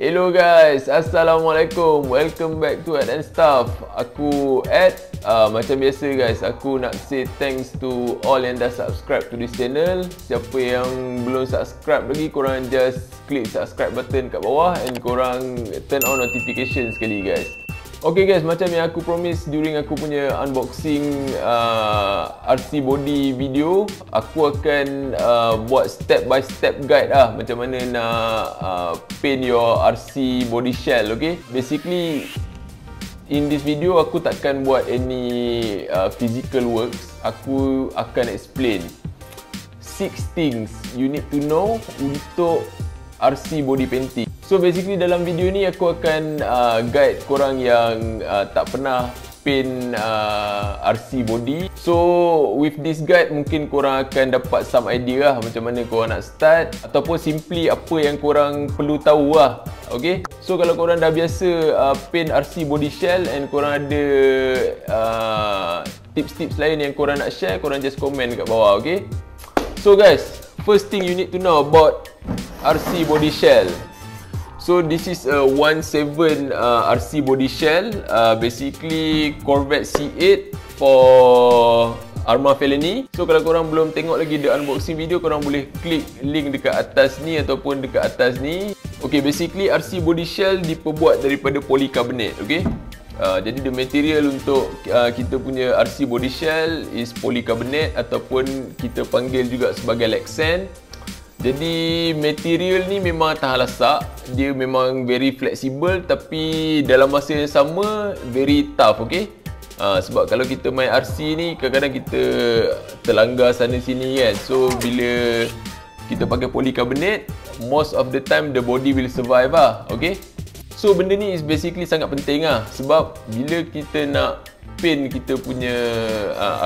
Hello guys, Assalamualaikum. Welcome back to Ed and Stuff. Aku Ed. Macam biasa guys, aku nak say thanks to all yang dah subscribe to this channel. Siapa yang belum subscribe lagi, korang just klik subscribe button kat bawah and korang turn on notification sekali guys. Okay guys, macam yang aku promise during aku punya unboxing RC body video, aku akan buat step by step guide lah macam mana nak paint your RC body shell. Okay, basically in this video aku takkan buat any physical works. Aku akan explain 6 things you need to know untuk RC body painting. So basically dalam video ni aku akan guide korang yang tak pernah paint RC body. So with this guide mungkin korang akan dapat some idea lah macam mana korang nak start, ataupun simply apa yang korang perlu tahu lah. Okay, so kalau korang dah biasa paint RC body shell and korang ada tips-tips lain yang korang nak share, korang just comment kat bawah. Okay, so guys, first thing you need to know about RC body shell. So this is a 1.7 RC body shell, basically Corvette C8 for Arma Felony. So kalau korang belum tengok lagi the unboxing video, korang boleh klik link dekat atas ni ataupun dekat atas ni. Okay, basically RC body shell diperbuat daripada polycarbonate. Okay, jadi the material untuk kita punya RC body shell is polycarbonate ataupun kita panggil juga sebagai Lexan. Jadi material ni memang tahan lasak, dia memang very flexible tapi dalam masa yang sama very tough. Okay, sebab kalau kita main RC ni kadang-kadang kita terlanggar sana sini kan. So bila kita pakai polycarbonate, most of the time the body will survive lah. Okay, so benda ni is basically sangat penting lah, sebab bila kita nak paint kita punya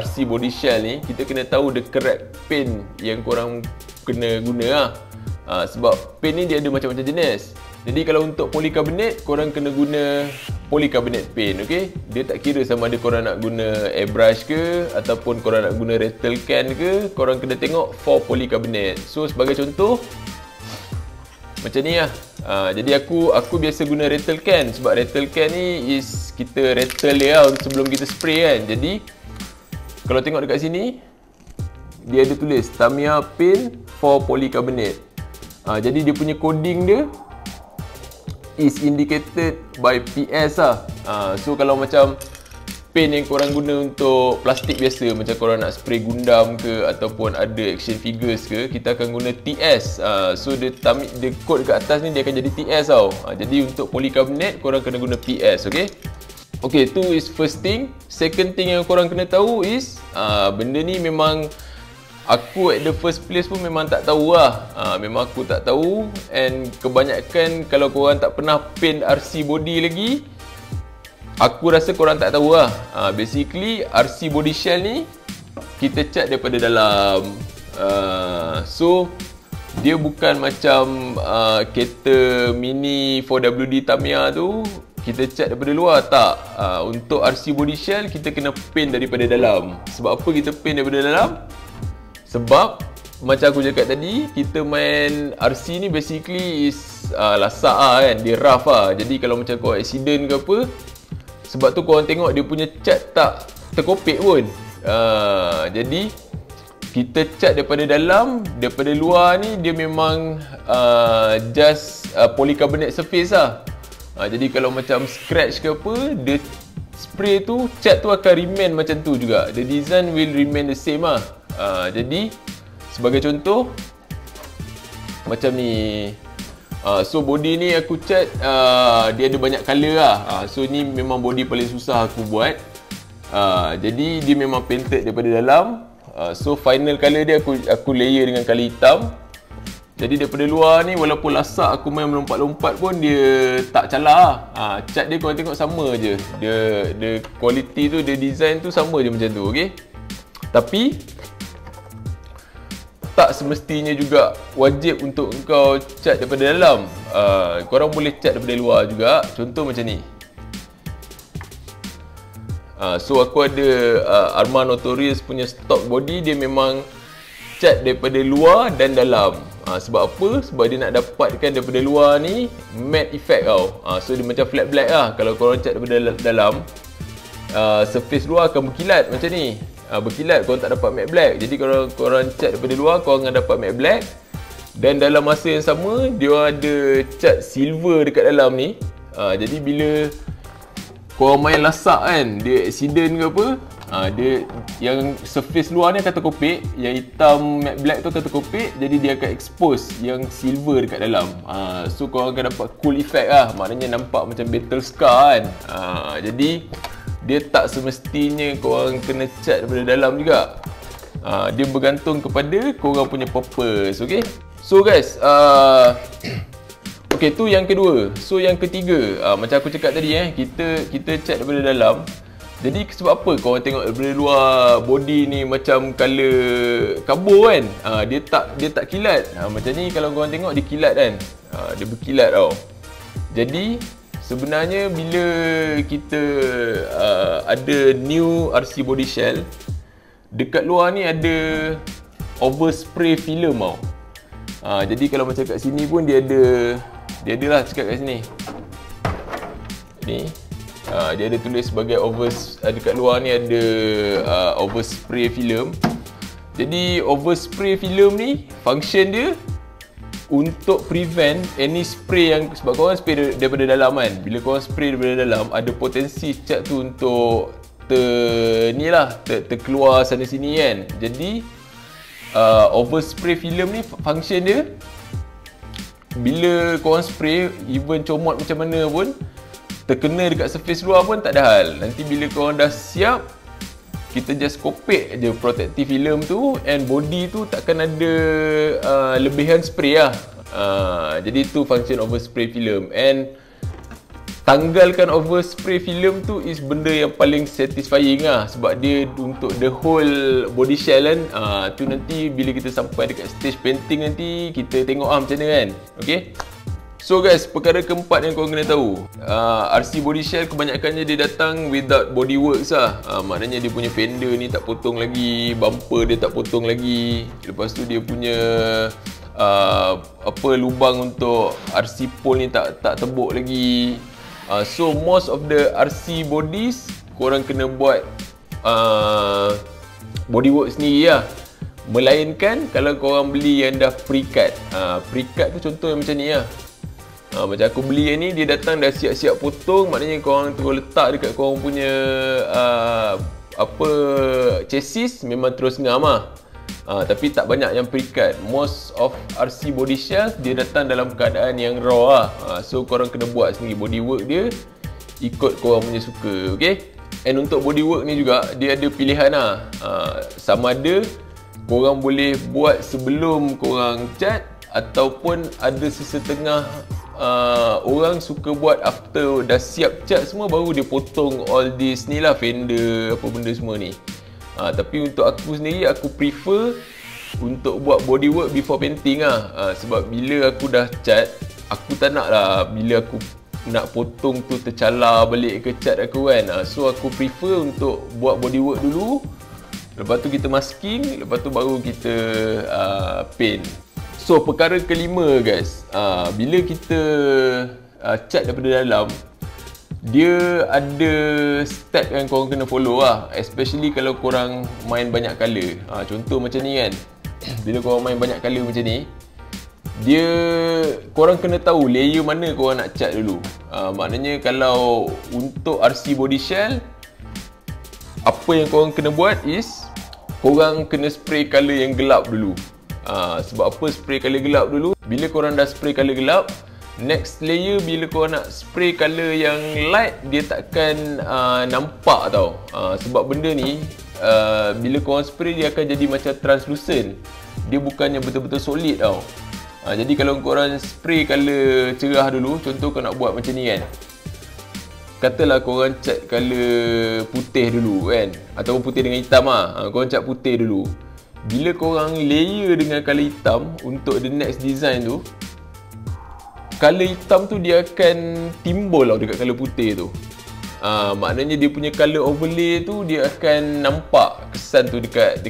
RC body shell ni, kita kena tahu the correct paint yang korang kena guna lah. Sebab paint ni dia ada macam-macam jenis. Jadi kalau untuk polycarbonate, korang kena guna polycarbonate paint. Okay, dia tak kira sama ada korang nak guna airbrush ke ataupun korang nak guna rattle can ke, korang kena tengok for polycarbonate. So sebagai contoh macam ni lah. Jadi aku biasa guna rattle can, sebab rattle can ni is kita rattle dia lah sebelum kita spray kan. Jadi kalau tengok dekat sini, dia ada tulis Tamiya paint for polycarbonate. Jadi dia punya coding dia is indicated by PS lah. So kalau macam paint yang korang guna untuk plastik biasa, macam korang nak spray Gundam ke ataupun ada action figures ke, kita akan guna TS. So the code dekat atas ni dia akan jadi TS tau. Jadi untuk polycarbonate korang kena guna PS. Okay, okay, tu is first thing. Second thing yang korang kena tahu is benda ni memang aku at the first place pun memang tak tahu lah. Memang aku tak tahu, and kebanyakan kalau korang tak pernah paint RC body lagi, aku rasa korang tak tahu lah. Basically RC body shell ni kita cat daripada dalam. So dia bukan macam kereta mini 4WD Tamiya tu kita cat daripada luar, tak. Untuk RC body shell kita kena paint daripada dalam. Sebab apa kita paint daripada dalam? Sebab macam aku cakap tadi, kita main RC ni basically is lasak lah kan, dia rough lah. Jadi kalau macam kau accident ke apa, sebab tu korang tengok dia punya cat tak terkopik pun. Jadi kita cat daripada dalam, daripada luar ni dia memang just polycarbonate surface lah. Jadi kalau macam scratch ke apa, dia spray tu, cat tu akan remain macam tu juga. The design will remain the same lah. Jadi sebagai contoh macam ni. So body ni aku cat, dia ada banyak colour lah. So ni memang body paling susah aku buat. Jadi dia memang painted daripada dalam. So final colour dia aku layer dengan colour hitam. Jadi daripada luar ni walaupun lasak aku main melompat-lompat pun dia tak calar lah. Cat dia korang tengok sama je. Dia quality tu, dia design tu sama je macam tu. Okay, tapi tak semestinya juga wajib untuk kau cat daripada dalam. Korang boleh cat daripada luar juga. Contoh macam ni. So aku ada Arma Notorious punya stock body, dia memang cat daripada luar dan dalam. Sebab apa? Sebab dia nak dapatkan daripada luar ni matte effect tau. So dia macam flat black lah. Kalau korang cat daripada dalam, surface luar akan berkilat macam ni. Berkilat, korang tak dapat matte black. Jadi kalau korang cat daripada luar, korang akan dapat matte black. Dan dalam masa yang sama, dia ada cat silver dekat dalam ni. Jadi bila korang main lasak kan, dia accident ke apa, dia yang surface luar ni akan terkopik, yang hitam matte black tu akan terkopik, jadi dia akan expose yang silver dekat dalam. So korang akan dapat cool effect lah. Maknanya nampak macam battle scar kan. Jadi dia tak semestinya korang kena cat daripada dalam juga. Dia bergantung kepada korang punya purpose. Okay, so guys, okay, tu yang kedua. So yang ketiga, macam aku cakap tadi, kita cat daripada dalam. Jadi sebab apa korang tengok daripada luar body ni macam colour kabur kan? Dia tak kilat. Macam ni kalau korang tengok dia kilat kan? Dia berkilat tau. Jadi sebenarnya bila kita ada new RC body shell, dekat luar ni ada overspray film tau. Jadi kalau macam kat sini pun dia ada lah cakap kat sini. Ni dia ada tulis sebagai dekat luar ni ada overspray film. Jadi overspray film ni function dia untuk prevent any spray yang, sebab korang spray daripada dalam kan. Bila korang spray daripada dalam, ada potensi cat tu untuk terkeluar sana sini kan. Jadi overspray film ni function dia, bila korang spray, even comot macam mana pun, terkena dekat surface luar pun tak ada hal. Nanti bila korang dah siap, kita just kopek je protective film tu, and body tu takkan ada lebihan spray lah. Jadi tu function overspray film. And tanggalkan overspray film tu is benda yang paling satisfying lah. Sebab dia untuk the whole body shell kan. Tu nanti bila kita sampai dekat stage painting nanti, kita tengok macam mana kan. Okay, so guys, perkara keempat yang korang kena tahu, RC body shell kebanyakannya dia datang without bodyworks lah. Maknanya dia punya fender ni tak potong lagi, bumper dia tak potong lagi, lepas tu dia punya lubang untuk RC pole ni tak tebuk lagi. So most of the RC bodies korang kena buat bodywork sendiri lah. Melainkan kalau korang beli yang dah pre-cut. Pre-cut tu contoh yang macam ni lah. Macam aku beli yang ni, dia datang dah siap-siap potong. Maknanya korang terus letak dekat korang punya chassis, memang terus ngam lah. Tapi tak banyak yang pre-cut. Most of RC body shells dia datang dalam keadaan yang raw lah. So korang kena buat sendiri bodywork dia ikut korang punya suka. Okay, and untuk bodywork ni juga dia ada pilihan lah. Sama ada korang boleh buat sebelum korang cat, ataupun ada sesetengah orang suka buat after dah siap cat semua, baru dia potong all this ni lah, fender apa benda semua ni. Tapi untuk aku sendiri, aku prefer untuk buat bodywork before painting lah. Sebab bila aku dah cat, aku tak nak lah bila aku nak potong tu tercalar balik ke cat aku kan. So aku prefer untuk buat bodywork dulu, lepas tu kita masking, lepas tu baru kita paint. So perkara kelima guys, bila kita cat daripada dalam, dia ada step yang korang kena follow lah. Especially kalau korang main banyak colour. Contoh macam ni kan, bila korang main banyak colour macam ni, korang kena tahu layer mana korang nak cat dulu. Maknanya kalau untuk RC body shell, apa yang korang kena buat is, korang kena spray colour yang gelap dulu. Sebab apa spray colour gelap dulu? Bila korang dah spray colour gelap, next layer bila korang nak spray colour yang light, dia takkan nampak tau. Sebab benda ni bila korang spray, dia akan jadi macam translucent. Dia bukannya betul-betul solid tau. Jadi kalau korang spray colour cerah dulu, contoh kau nak buat macam ni kan, katalah korang cat colour putih dulu kan, ataupun putih dengan hitam lah. Korang cat putih dulu. Bila korang layer dengan colour hitam untuk the next design tu, colour hitam tu dia akan timbul tau dekat colour putih tu. Maknanya dia punya colour overlay tu dia akan nampak kesan tu dekat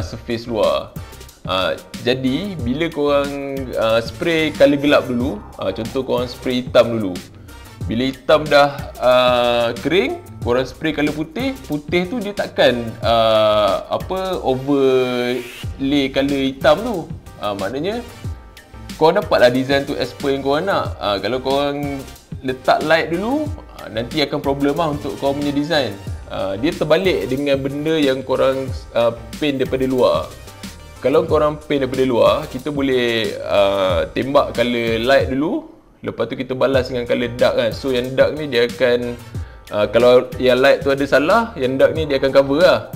surface luar. Jadi bila korang spray colour gelap dulu, contoh korang spray hitam dulu. Bila hitam dah kering, korang spray colour putih. Putih tu dia takkan overlay colour hitam tu. Maknanya korang dapatlah design tu as per yang korang nak. Kalau korang letak light dulu, nanti akan problem lah untuk korang punya design. Dia terbalik dengan benda yang korang paint daripada luar. Kalau korang paint daripada luar, kita boleh tembak colour light dulu, lepas tu kita balas dengan colour dark kan. So yang dark ni dia akan kalau yang light tu ada salah, yang dark ni dia akan cover lah.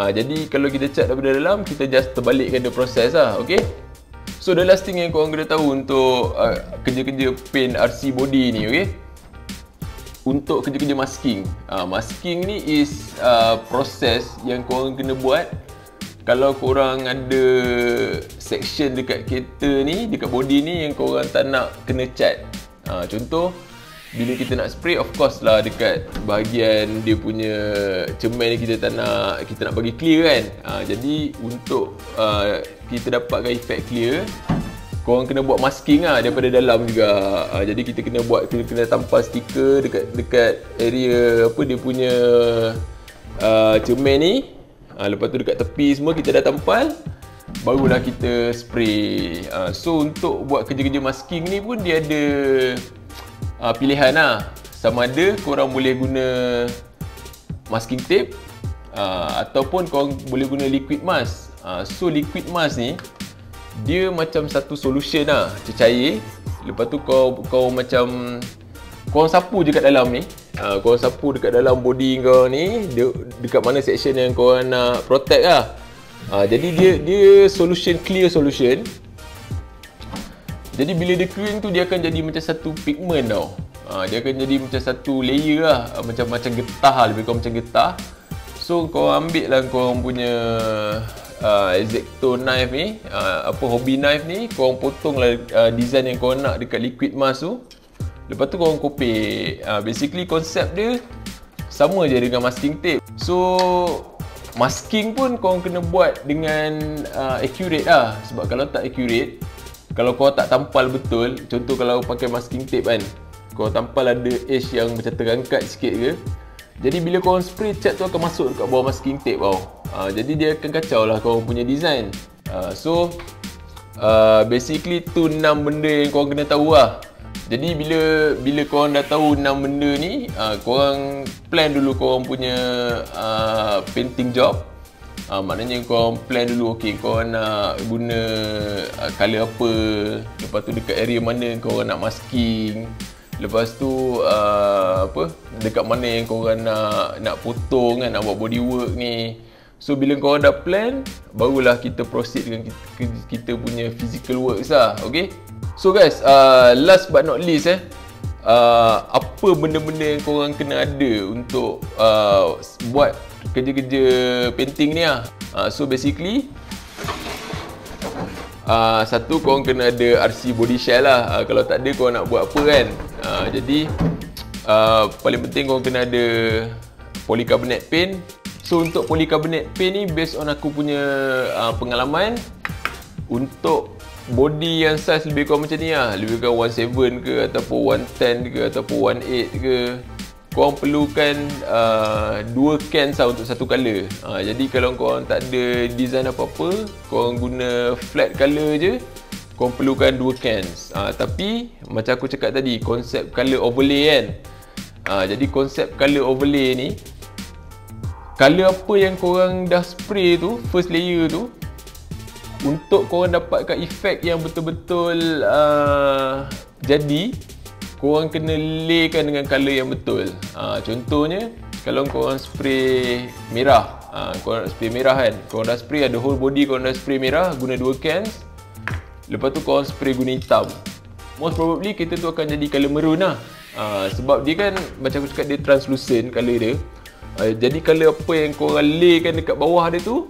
Jadi kalau kita cat daripada dalam, kita just terbalikkan the process lah. Okay. So the last thing yang korang kena tahu untuk kerja-kerja paint RC body ni, okay? Untuk kerja-kerja masking. Masking ni is proses yang korang kena buat kalau korang ada section dekat kereta ni, dekat body ni yang korang tak nak kena cat. Contoh, bila kita nak spray, of course lah dekat bahagian dia punya cermin ni kita nak bagi clear kan. Jadi untuk kita dapatkan efek clear, korang kena buat masking lah daripada dalam juga. Jadi kita kena tampal stiker dekat area dia punya cermin ni. Lepas tu dekat tepi semua kita dah tampal, barulah kita spray. So untuk buat kerja-kerja masking ni pun dia ada pilihan lah. Sama ada korang boleh guna masking tape, ataupun korang boleh guna liquid mask. So liquid mask ni dia macam satu solution lah, cecair. Lepas tu kau macam korang sapu je kat dalam ni. Korang sapu dekat dalam body kau ni, dekat mana section yang korang nak protect lah. Jadi dia solution, clear solution. Jadi bila dia kering tu, dia akan jadi macam satu pigment tau. Dia akan jadi macam satu layer lah, macam getah lah, lebih kurang macam getah. So kau ambil lah korang punya X-Acto knife ni, hobby knife ni, korang potong lah design yang korang nak dekat liquid mask tu. Lepas tu korang kopek. Basically konsep dia sama je dengan masking tape. So masking pun korang kena buat dengan accurate lah. Sebab kalau tak accurate, kalau kau tak tampal betul, contoh kalau pakai masking tape kan, kau tampal ada edge yang macam terangkat sikit ke, jadi bila korang spray, cat tu akan masuk dekat bawah masking tape tau. Jadi dia akan kacau lah korang punya design. So basically tu 6 benda yang korang kena tahu lah. Jadi bila korang dah tahu 6 benda ni, korang plan dulu korang punya painting job. Maknanya korang plan dulu, okay, korang nak guna colour apa, lepas tu dekat area mana korang nak masking, lepas tu dekat mana yang korang nak potong kan, nak buat bodywork ni. So bila korang dah plan, barulah kita proceed dengan kita punya physical works lah. Okay. So guys, last but not least apa benda-benda yang korang kena ada untuk buat kerja-kerja painting ni lah. So basically satu, korang kena ada RC body shell lah. Kalau tak ada, korang nak buat apa kan. Jadi paling penting korang kena ada polycarbonate paint. So untuk polycarbonate paint ni, based on aku punya pengalaman, untuk body yang size lebih kurang macam ni lah, lebih kurang 17 ke, ataupun 110 ke, ataupun 18 ke, korang perlukan 2 cans lah untuk satu colour. Jadi kalau korang tak ada design apa-apa, korang guna flat colour je, korang perlukan 2 cans. Tapi macam aku cakap tadi, konsep colour overlay kan. Jadi konsep colour overlay ni, colour apa yang korang dah spray tu, first layer tu, untuk korang dapatkan efek yang betul-betul jadi, korang kena laykan dengan colour yang betul. Contohnya, kalau korang spray merah, korang nak spray merah kan, korang dah spray, ada whole body korang dah spray merah, guna 2 cans. Lepas tu korang spray guna hitam, most probably kereta tu akan jadi colour maroon lah. Sebab dia kan, macam aku cakap, dia translucent colour dia. Jadi colour apa yang korang laykan dekat bawah dia tu,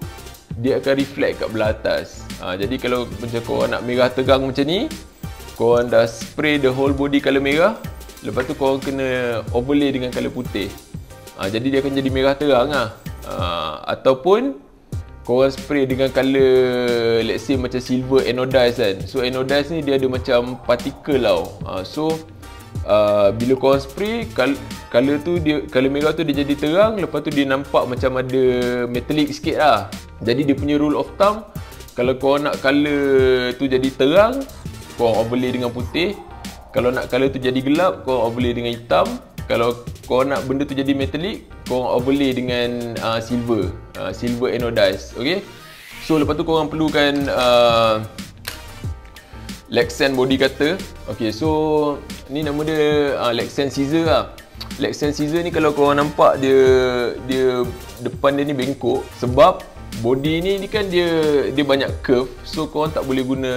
dia akan reflect kat belah atas. Jadi kalau macam korang nak merah tegang macam ni, korang dah spray the whole body colour merah, lepas tu korang kena overlay dengan colour putih. Jadi dia akan jadi merah terang lah. Ataupun korang spray dengan color, let's say macam silver anodized kan. So anodized ni dia ada macam particle tau. So bila korang spray, color tu dia, color merah tu dia jadi terang, lepas tu dia nampak macam ada metallic sikit lah. Jadi dia punya rule of thumb, kalau korang nak color tu jadi terang, korang overlay dengan putih. Kalau nak color tu jadi gelap, korang overlay dengan hitam. Kalau korang nak benda tu jadi metallic, korang overlay dengan silver, silver anodized. Okay, so lepas tu korang perlukan Lexan body cutter. Okay, so ni nama dia Lexan scissor lah. Lexan scissor ni kalau korang nampak dia depan dia ni bengkok, sebab body ni kan dia banyak curve. So korang tak boleh guna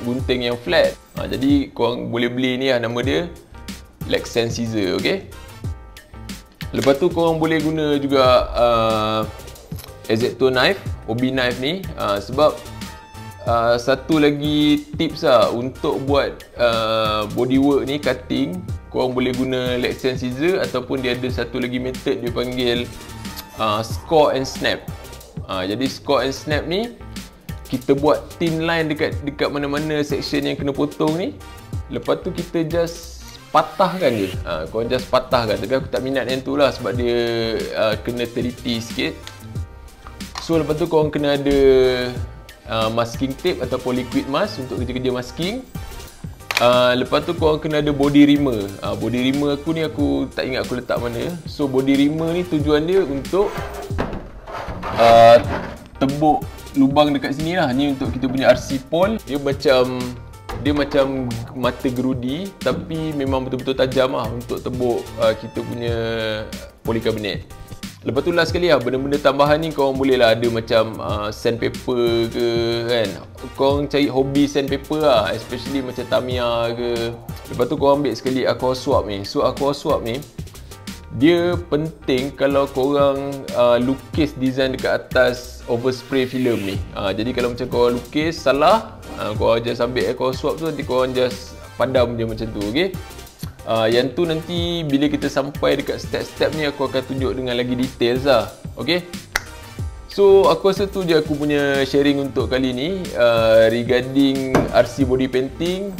gunting yang flat. Jadi korang boleh beli ni lah, nama dia Lexan scissor. Okay, lepas tu korang boleh guna juga X-Acto knife, OB knife ni, sebab satu lagi tips lah untuk buat bodywork ni, cutting, korang boleh guna Lexan scissor, ataupun dia ada satu lagi method dia panggil score and snap. Jadi score and snap ni kita buat thin line dekat mana-mana section yang kena potong ni. Lepas tu kita just patahkan je. Korang just patahkan. Tapi aku tak minat yang tu lah, sebab dia kena teliti sikit. So lepas tu korang kena ada masking tape ataupun liquid mask untuk kerja-kerja masking. Lepas tu korang kena ada body rimmer. Body rimmer aku ni aku tak ingat aku letak mana. So body rimmer ni tujuan dia untuk tebuk lubang dekat sini lah. Ni untuk kita punya RC pole. Dia macam mata gerudi, tapi memang betul-betul tajam lah untuk tebuk kita punya polikarbonat. Lepas tu last sekali lah, benda-benda tambahan ni korang boleh lah ada macam sandpaper ke kan. Korang cari hobi sandpaper lah, especially macam Tamiya ke. Lepas tu korang ambil sekali aqua swab ni. So aqua swab ni dia penting kalau korang lukis design dekat atas overspray film ni. Jadi kalau macam korang lukis salah, korang just ambil aqua swab tu, nanti korang just padam dia macam tu. Okay, yang tu nanti bila kita sampai dekat step-step ni aku akan tunjuk dengan lagi details lah. Okay, so aku rasa tu je aku punya sharing untuk kali ni, regarding RC body painting,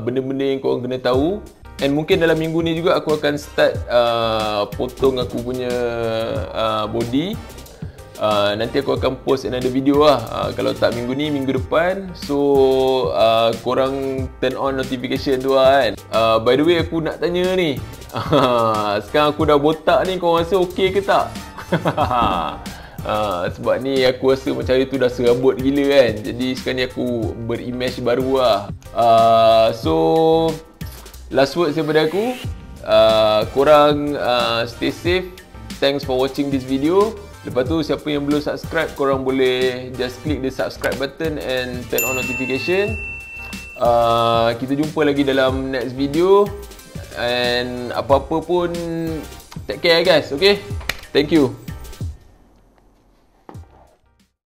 benda-benda yang korang kena tahu. And mungkin dalam minggu ni juga aku akan start potong aku punya body. Nanti aku akan post another video lah, kalau tak minggu ni, minggu depan. So korang turn on notification tu lah kan. By the way aku nak tanya ni, sekarang aku dah botak ni, korang rasa ok ke tak? Sebab ni aku rasa macam hari tu dah serabut gila kan. Jadi sekarang ni aku berimage baru lah. So last words daripada aku, korang stay safe. Thanks for watching this video. Lepas tu siapa yang belum subscribe, korang boleh just click the subscribe button and turn on notification. Kita jumpa lagi dalam next video. And apa-apa pun take care guys. Okay, thank you.